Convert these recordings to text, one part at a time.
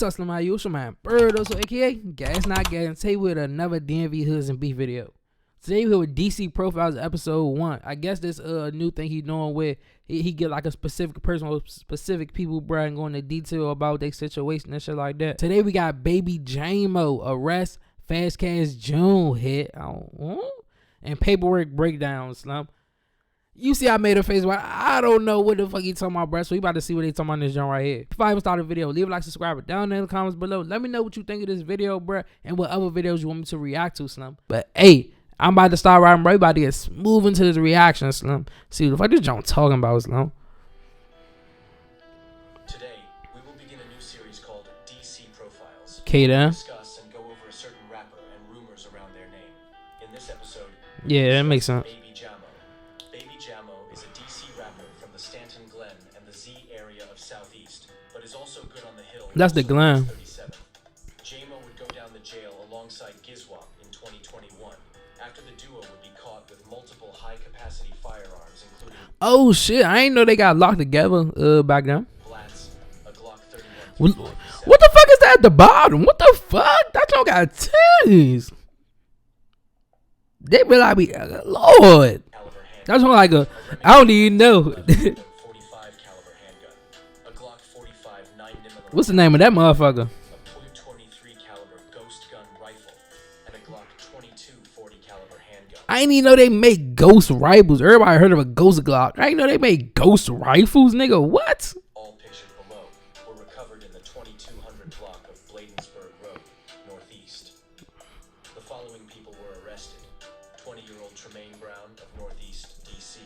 Tussling my usual man, Bird, also aka Gas Not Gas, and today with another DMV Hoods and Beef video. Today we're with DC Profiles episode 1. I guess this new thing he doing where he get like a specific person or specific people, bro, and go into detail about their situation and shit like that. Today we got Baby Jamo, arrest, Fast Cash June hit, and paperwork breakdown, slump. You see I made a face, but I don't know what the fuck he talking about, bro. So we about to see what they talking about in this joint right here. Before I even start the video, leave a like, subscribe down in the comments below. Let me know what you think of this video, bro, and what other videos you want me to react to, Slim. But hey, I'm about to start riding, bro. We about to get smooth into this reaction, Slim. See what the fuck this joint talking about, Slim. Today, we will begin a new series called DC Profiles. Okay, then. Discuss and go over a certain rapper and rumors around their name. In this episode, Yeah, that makes sense. Baby Jamo. Baby Jamo is a DC rapper from the Stanton Glen and the Z area of Southeast, but is also good on the hill. That's the Glen. Jamo would go down the jail alongside Gizwop in 2021 after the duo would be caught with multiple high-capacity firearms, including Oh shit, I ain't know they got locked together back then. Blats, a Glock 31. What the fuck is that at the bottom? What the fuck? That joint got titties. They be like, Lord. That's one like a, I don't even know. 45 caliber handgun, a Glock 45 9mm. What's the name of that motherfucker? A .23 caliber ghost gun rifle, and a Glock 22 40 caliber handgun. I didn't even know they make ghost rifles. Everybody heard of a ghost Glock. I didn't know they made ghost rifles, nigga. What? All pictured below were recovered in the 2200 block of Bladensburg Road, Northeast. The following people were arrested: 20-year-old Tremaine Brown of Northeast DC,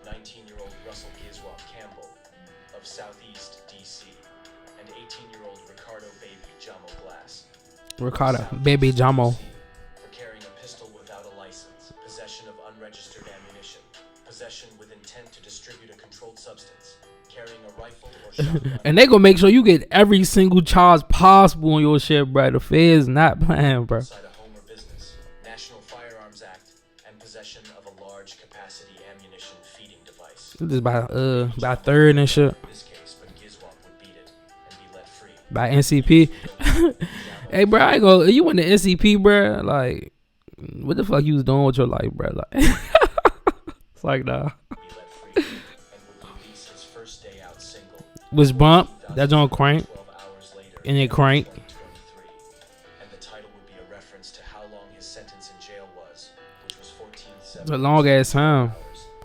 19-year-old Russell Gizwop Campbell of Southeast DC, and 18-year-old Ricardo Baby Jamo Glass. Ricardo Baby Jamo. For carrying a pistol without a license, possession of unregistered ammunition, possession with intent to distribute a controlled substance, carrying a rifle or shotgun. And they gonna make sure you get every single charge possible on your shit, bro. The Feds not playing, bro. Outside a home or business, National Firearms Act, and possession of a large capacity ammunition feeding device. This is by third and shit. In this case, but Gizwop would beat it and be let free. By NCP. Hey, bro, I ain't gonna, you went to NCP, bro. Like, what the fuck you was doing with your life, bro? Like, it's like, nah. Be let free and would release his first day out single. Was bump. That's on crank. 12 hours later, And it crank. 2023. And the title would be a reference to how long his sentence in jail was, which was 14 It's a long ass time.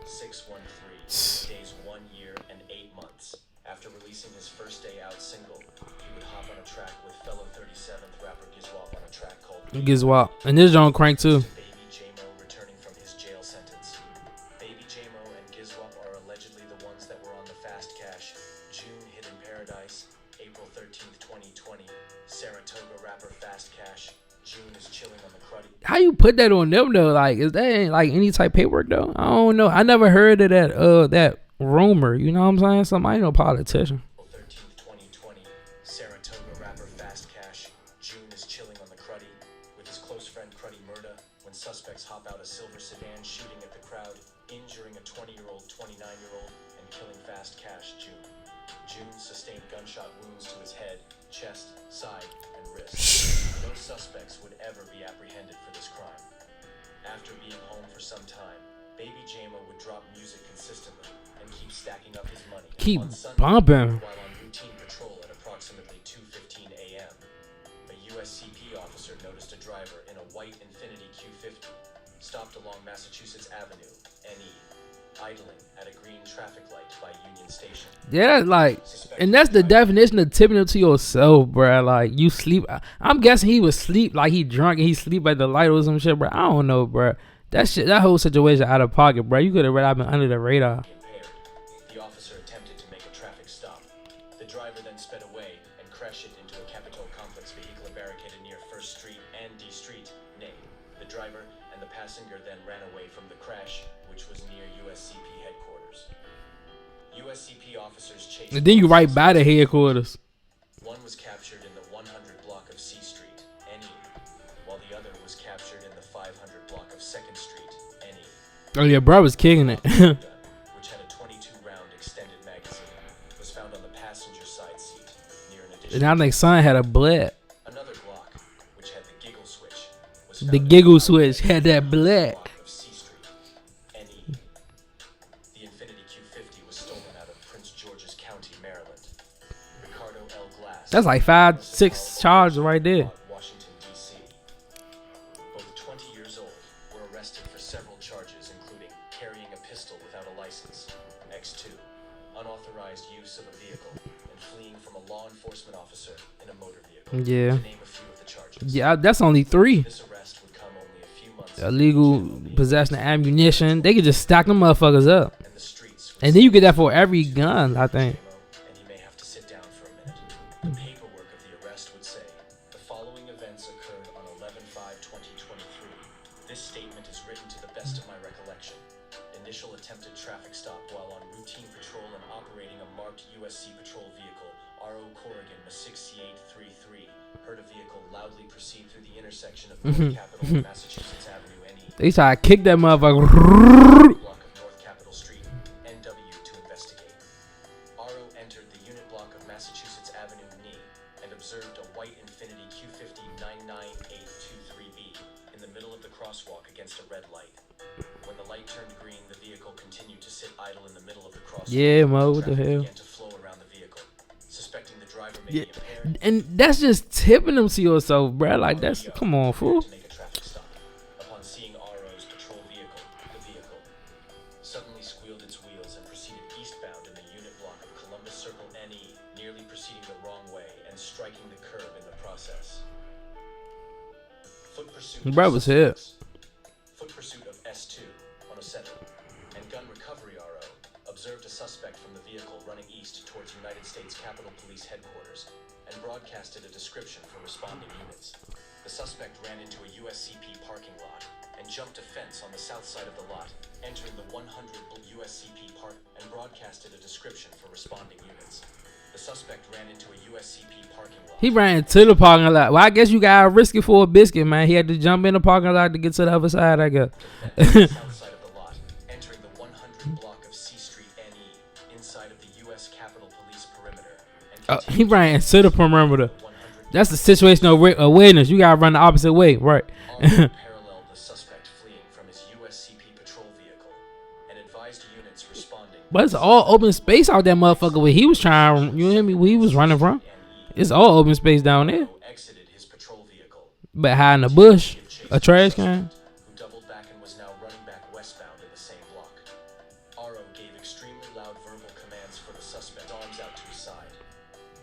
613 days, 1 year and 8 months. After releasing his first day out single, he would hop on a track with fellow 37th rapper Gizwop on a track called Gizwop. And this on crank too. Baby Jamo returning from his jail sentence. Baby Jamo and Gizwop are allegedly the ones that were on the fast cash. June hit in Paradise, April 13th, 2020. Saratoga rapper Fast Cash. June is chilling on the cruddy. How you put that on them though? Like, is that ain't like any type of paperwork though? I don't know. I never heard of that that rumor. You know what I'm saying? Something, I ain't no politician. April 13th, 2020. Saratoga rapper Fast Cash. June is chilling on the cruddy with his close friend Cruddy Murda when suspects hop out a silver sedan shooting at the crowd, injuring a 20-year-old, 29-year-old, and killing Fast Cash June. June sustained gunshot wounds to his head, chest, side, and wrist. No suspects would ever be apprehended for this crime. After being home for some time, Baby Jamo would drop music consistently and keep stacking up his money. Keep On Sunday, bumping. while on routine patrol at approximately 2:15 a.m., a USCP officer noticed a driver in a white Infiniti Q50 stopped along Massachusetts Avenue, NE, idling at a green traffic light by Union Station. Yeah, like, and that's the definition of tipping it to yourself, bro. Like, you sleep. I'm guessing he was sleep, like he drunk and he sleep at the light or some shit, bro. I don't know, bro. That shit, that whole situation out of pocket, bro. You could have read been under the radar. Impaired. The officer attempted to make a traffic stop. The driver then sped away and crashed into a Capitol Complex vehicle barricaded near 1st Street and D Street, Nay. The driver and the passenger then ran away from the crash, which was near USCP headquarters. USCP officers chased. And then you right by the headquarters. One was captured in the 100 block of C Street, NE, while the other was captured in the 500 block of 2nd Street, NE. Oh yeah, bro was kicking it. Which had a 22-round extended magazine, was found on the passenger side seat near an additional And I think son had a blood. Another Glock, which had the giggle switch, was The found in giggle the switch had that blood. block of C Street, NE. The Infinity Q50 was stolen out of Prince George's County, Maryland. Ricardo L. Glass. That's like 5-6 charges right there. Washington, D.C. Both 20 years old were arrested for several charges, including carrying a pistol without a license, X2, unauthorized use of a vehicle, and fleeing from a law enforcement officer in a motor vehicle. Yeah. To name a few of the charges. Yeah, that's only 3. This arrest would come only a few months Illegal possession of ammunition. They could just stack them motherfuckers up. and the streets. And then you get that for every gun, I think. And you may have to sit down for a minute. The paperwork of the arrest would say the following events occurred on 11/5/2023. This statement is written to the best of my recollection. Initial attempted traffic stop while on routine patrol and operating a marked USC patrol vehicle, RO Corrigan 66833. Heard a vehicle loudly proceed through the intersection of North Capitol and Massachusetts Avenue, NE. They try to kick that motherfucker. Block of North Capitol Street, NW, to investigate. RO entered the unit block of Massachusetts Avenue, NE, and observed a white Infinity Q50 99823B in the middle of the crosswalk against a red light. When the light turned green, the vehicle continued to sit idle in the middle of the crosswalk. Yeah, Mo, what the Traffic hell? began to flow around the vehicle. Suspecting the driver may Yeah. be impaired, And that's just tipping them to yourself, bruh. Like, that's, come on, fool. to make a traffic stop. Upon seeing RO's patrol vehicle, the vehicle suddenly squealed its wheels and proceeded eastbound in the unit block of Columbus Circle, NE, nearly proceeding the wrong way and striking the curb in the process. Foot pursuit. Bruh was hit. Foot pursuit of S2 107 and gun recovery RO observed a suspect from the vehicle running east towards United States Capitol Police Headquarters and broadcasted a description for responding units. The suspect ran into a USCP parking lot and jumped a fence on the south side of the lot, entering the 100 USCP park and broadcasted a description for responding units. The suspect ran into a USCP parking lot. He ran into the parking lot. Well, I guess you gotta risk it for a biscuit, man. He had to jump in the parking lot to get to the other side, I guess. The south side of the lot, entering the 100 block of C Street, NE, inside of the U.S. Capitol Police perimeter. And He ran into the perimeter. 100 That's the situational awareness. You gotta run the opposite way, right? paralleled the suspect fleeing from his USCP patrol vehicle and advised units responding. But it's all open space out that motherfucker where he was trying, you hear me, where he was running from. NE It's all open space down there. exited his patrol vehicle. But high in the bush, a trash can. Who doubled back and was now running back westbound in the same block. RO gave extremely loud verbal commands for the suspect, arms out to his side.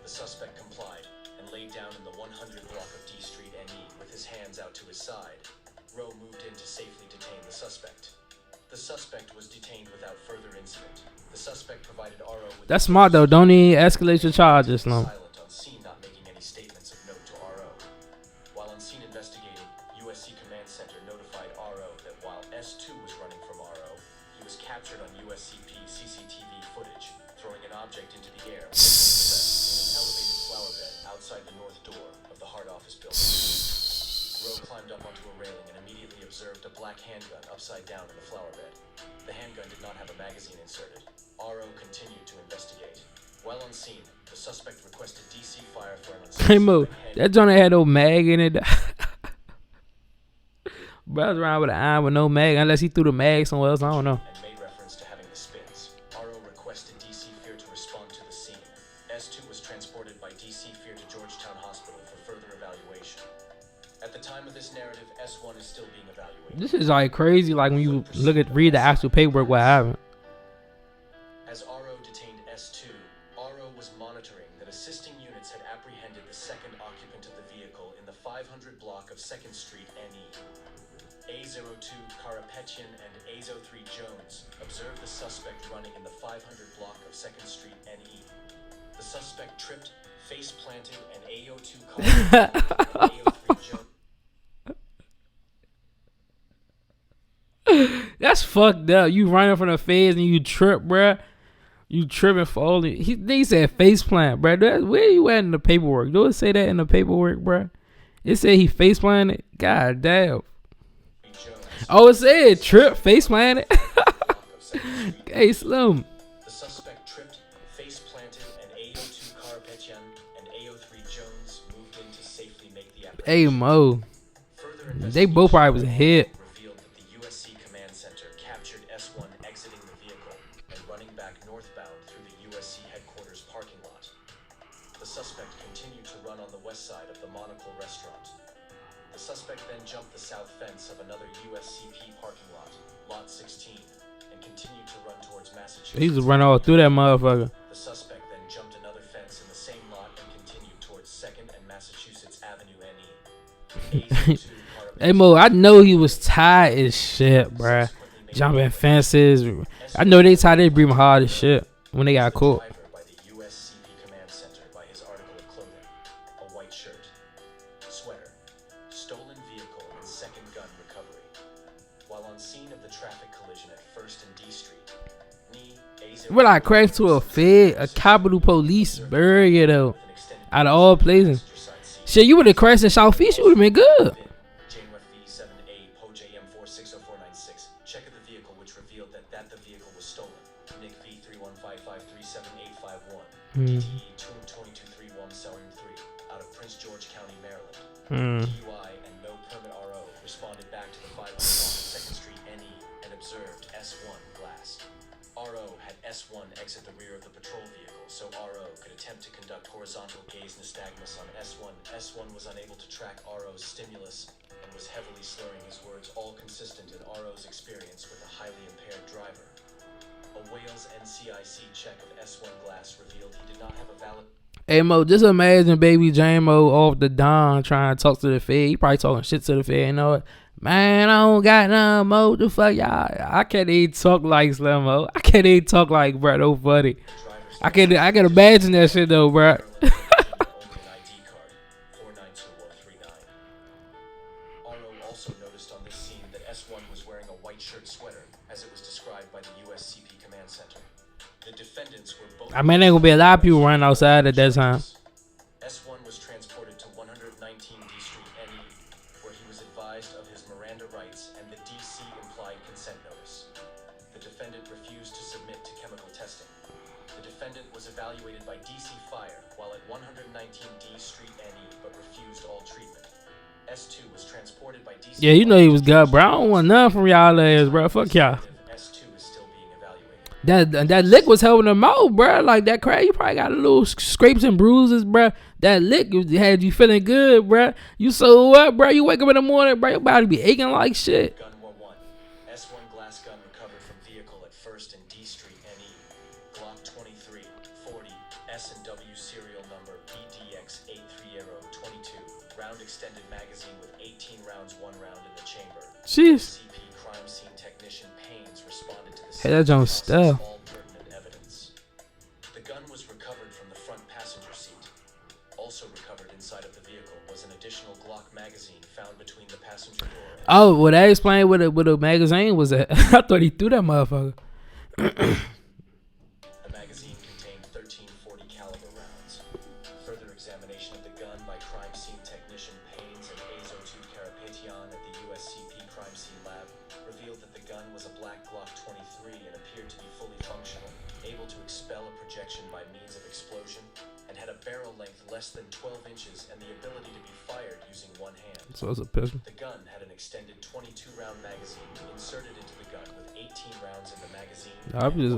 The suspect complied and laid down in the 100 block of D Street, NE, with his hands out to his side. Rowe moved in to safely detain the suspect. The suspect was detained without further incident. The suspect provided RO with That's smart though. Don't even escalate your charges, no. silent on scene, not making any statements of note to RO. While on scene investigating, USC Command Center notified RO that while S2 was running from RO, he was captured on USCP CCTV footage, throwing an object into the air in an elevated flower bed outside the north door of the Hart Office building. Rowe climbed up onto a railing and immediately observed a black handgun upside down in the flower bed. The handgun did not have a magazine inserted. RO continued to investigate. While on scene, the suspect requested DC fire for an Hey Mo, unsuspecting head. that joint had no mag in it. Brothers around with an iron with no mag, unless he threw the mag somewhere else. I don't know. And made reference to having the spins. RO requested DC Fear to respond to the scene. S2 was transported by DC Fear to Georgetown Hospital for further evaluation. At the time of this narrative, S1 is still being evaluated. This is like crazy. Like when you read the actual paperwork, what happened. As RO detained S2, RO was monitoring that assisting units had apprehended the second occupant of the vehicle in the 500 block of 2nd Street, NE. A02 Karapetian and A03 Jones observed the suspect running in the 500 block of 2nd Street, NE. The suspect tripped, face planted, and A02 Karapetian and A03 Jones. That's fucked up. You running from the feds and you trip, bruh. You tripping for all the. He said face plant, bruh. Where you at in the paperwork? Do it say that in the paperwork, bruh? It said he face planted. God damn. Oh, it said trip face planted. Hey, Slim. The suspect tripped, face planted, and A02 Karapetian and A03 Hey Mo, Further they both probably was hit. revealed that the USC Command Center captured S1 exiting the vehicle and running back northbound through the USC headquarters parking lot. The suspect continued to run on the west side of the Monocle restaurant. The suspect then jumped the south fence of another USCP parking lot, Lot 16, and continued to run towards Massachusetts. He just run all through that motherfucker. The suspect then jumped another fence in the same lot and continued towards 2nd and Massachusetts Avenue NE. Hey Mo, I know he was tired as shit, bruh. Jumping fences. I know they tired. They breathing hard as shit when they got caught. By the USCP Command Center by his article of clothing, a white shirt, sweater, stolen vehicle, and second gun recovery. While on scene of the traffic collision at 1st and D Street, What I crashed to a Fed, a Capitol Police burger though. Out of all places. Shit, you would have crashed in Southeast, you would have been good. JMFV7A POJM 460496. Check of the vehicle, which revealed that the vehicle was stolen. Nick V3155378851. DTE 223173 out of Prince George County, Maryland. DUI and no permit RO responded back to the 500 block of 2nd Street NE and observed S1 glass. RO had S1 exit the rear of the patrol vehicle, so RO could attempt to conduct horizontal gaze nystagmus on S1. S1 was unable to track RO's stimulus and was heavily slurring his words, all consistent in RO's experience with a highly impaired driver. A Wales NCIC check of S1 glass revealed he did not have a valid... Hey Mo, just imagine baby Jamo off the Don trying to talk to the Fed. He probably talking shit to the Fed, you know what? Man, I don't got none, Mo. The fuck y'all? I can't even talk like Slim Mo. I can't even talk like bro. No funny. I can imagine that shit though, bro. Also noticed on this scene that S1 was wearing a white shirt sweater, as it was described by the USCP Command Center. The defendants were both... I mean, there gonna be a lot of people running outside at that time. S1 was transported to 119 D Street NE, where he was advised of his Miranda rights and the DC implied consent notice. The defendant refused to submit to chemical testing. The defendant was evaluated by DC Fire while at 119 D Street NE, but refused all treatment. S2 was transported by DC. Yeah, you know he was good, bro. I don't want nothing from y'all ass, bro. Fuck y'all. S2 is still being evaluated. That lick was helping him out, bro. Like that crack, you probably got a little scrapes and bruises, bro. That lick had you feeling good, bro. You so what, bro? You wake up in the morning, bro. Your body be aching like shit. Gun War 1. S1 glass gun recovered from vehicle at 1st and D Street NE. Glock 23, 40, S&W serial number BDX8322. Round extended magazine with 18 rounds, 1 round in the chamber. Jeez. CP crime scene technician Paynes responded to the Hey, that Jones stuff. all pertinent evidence. The gun was recovered from the front passenger seat. Also recovered inside of the vehicle was an additional Glock magazine found between the passenger door and... Oh, well, that explained what a magazine was at. I thought he threw that motherfucker. The magazine contained 1340 caliber rounds. Further examination of the gun by crime scene technician Paynes and Azo 2 Karapetian at the USCP crime scene lab revealed that the gun was a black Glock 23 and appeared to be fully functional, able to expel a projection by means of explosion, and had a barrel length less than 12 inches and the ability to be fired using one hand. So it's a pistol. The gun had an extended 22-round magazine inserted into the gun with 18 rounds in the magazine. I just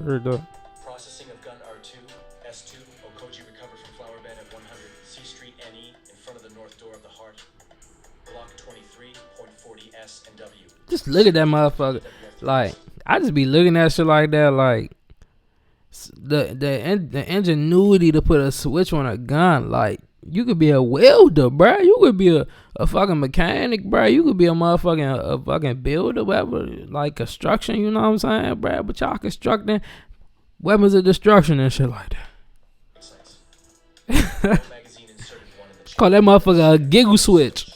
heard that. Processing of gun R2, S2, Okoji recovered from flower bed at 100 C Street NE in front of the north door of the heart. Glock 23.40 S and W. Just look at that motherfucker. Like, I just be looking at shit like that. Like, the ingenuity to put a switch on a gun. Like, you could be a welder, bro. You could be a fucking mechanic, bro. You could be a fucking builder, whatever. Like construction, you know what I'm saying, bro? But y'all constructing weapons of destruction and shit like that. Call that motherfucker a giggle switch.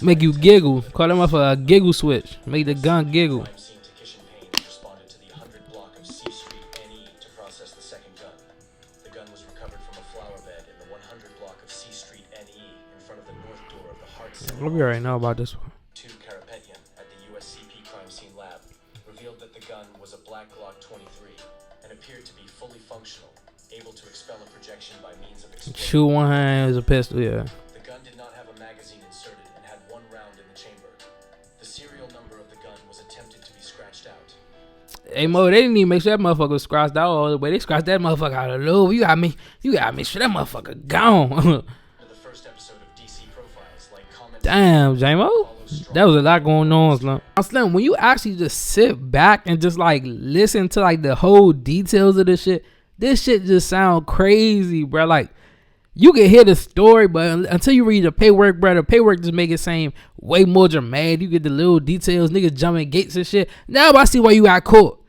Make you giggle. Call that motherfucker a giggle switch. Make the gun giggle. Responded to the 100 block of C Street NE to process the second gun. The gun was recovered from a flower bed in the 100 block of C Street NE in front of the north door of the Heart Center. What we already know about this one. 2 Karapetian at the USCP crime scene lab revealed that the gun was a black Glock 23 and appeared to be fully functional, able to expel a projection by means of explosion. Shoot one hand is a pistol, yeah. The gun did not have Hey Mo, they didn't even make sure that motherfucker was scratched out all the way. They scratched that motherfucker out of love. You gotta make sure that motherfucker gone. The first episode of DC Profiles, like, comment, Damn, Jamo. That was a lot going on, Slim. Slim, when you actually just sit back and just like listen to like the whole details of this shit just sound crazy, bro. Like, you can hear the story, but until you read the paperwork, bro, the paperwork just make it seem way more dramatic. You get the little details, niggas jumping gates and shit. Now I see why you got caught.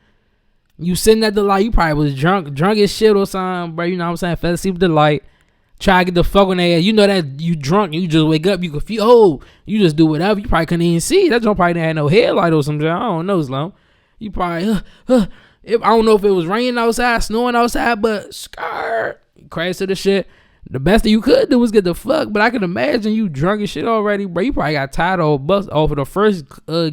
You sitting at the light, you probably was drunk as shit or something, bro. You know what I'm saying? Fell asleep with the light. Try to get the fuck on their ass. You know that you drunk and you just wake up, you confused. Oh, you just do whatever. You probably couldn't even see. That joint probably didn't have no headlight or something. I don't know, Sloan. You probably, I don't know if it was raining outside, snowing outside, but scared. Crash to the shit. The best that you could do was get the fuck, but I can imagine you drunk as shit already, bro. You probably got tired of bus off of the first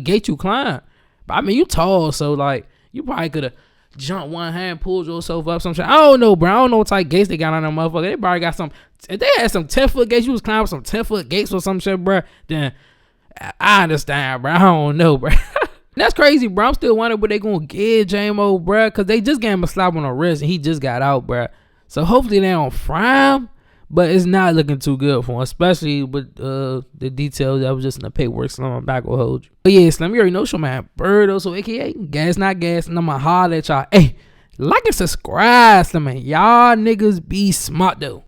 gate you climbed. But I mean, you tall, so like you probably could have jumped one hand, pulled yourself up, some shit. I don't know, bro. I don't know what type of gates they got on them motherfucker. They probably got some. If they had some 10-foot gates, you was climbing some 10-foot gates or some shit, bro. Then I understand, bro. I don't know, bro. That's crazy, bro. I'm still wondering what they gonna give Jamo, bro, because they just gave him a slap on the wrist and he just got out, bro. So hopefully they don't fry him. But it's not looking too good for him, especially with the details that was just in the paperwork. Slim, I'm back will hold you. But yeah, Slim, you already know, show man, Birdo, so AKA Gas Not Gas, and I'ma holler at y'all. Hey, like and subscribe, Slim, man. Y'all niggas be smart though.